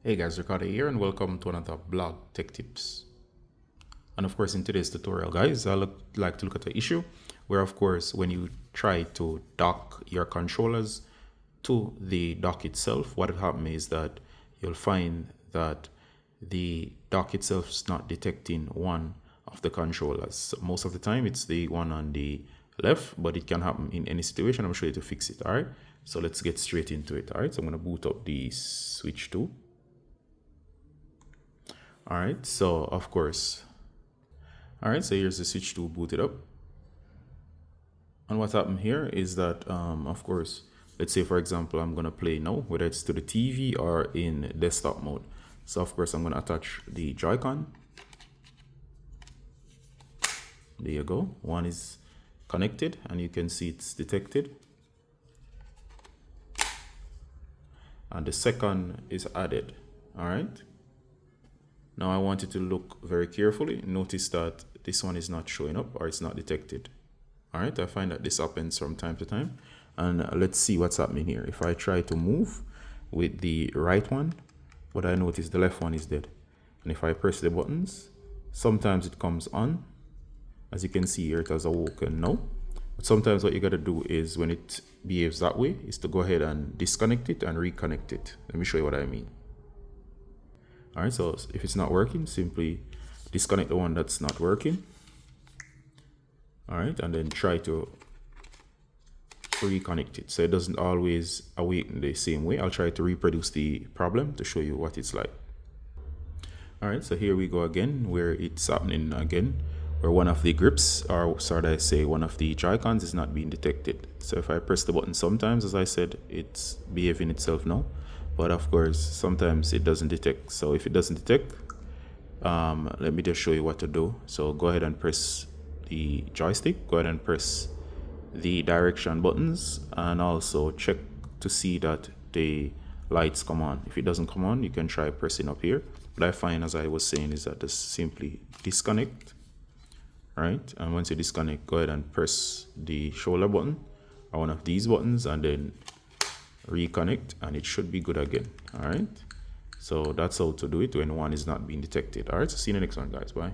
Hey guys, Ricardo here and welcome to another blog tech tips. And of course in today's tutorial guys, like to look at the issue where of course when you try to dock your controllers to the dock itself, what will happen is that you'll find that the dock itself is not detecting one of the controllers. So most of the time it's the one on the left, but it can happen in any situation. I'm going to show you to fix it. All right, so let's get straight into it. All right, so I'm going to boot up the Switch 2. All right, so of course, all right, so here's the Switch 2 booted up. And what happened here is that, of course, let's say, for example, I'm going to play now, whether it's to the TV or in desktop mode. So, of course, I'm going to attach the Joy-Con. There you go. One is connected and you can see it's detected. And the second is added. All right. Now I want you to look very carefully. Notice that this one is not showing up or it's not detected. All right, I find that this happens from time to time. And let's see what's happening here. If I try to move with the right one, but I notice the left one is dead. And if I press the buttons, sometimes it comes on. As you can see here, it has awoken now. But sometimes what you gotta do is when it behaves that way, is to go ahead and disconnect it and reconnect it. Let me show you what I mean. All right, so if it's not working, simply disconnect the one that's not working. All right, and then try to reconnect it. So it doesn't always awaken the same way. I'll try to reproduce the problem to show you what it's like. All right, so here we go again, where it's happening again, where one of the grips, or sorry, I say one of the Joy-Cons is not being detected. So if I press the button sometimes, as I said, it's behaving itself now. But of course, sometimes it doesn't detect. So if it doesn't detect, let me just show you what to do. So go ahead and press the joystick, go ahead and press the direction buttons, and also check to see that the lights come on. If it doesn't come on, you can try pressing up here. What I find, as I was saying, is that just simply disconnect, right? And once you disconnect, go ahead and press the shoulder button or one of these buttons and then reconnect, and it should be good again. All right, so that's how to do it when one is not being detected. All right, so see you in the next one, guys. Bye.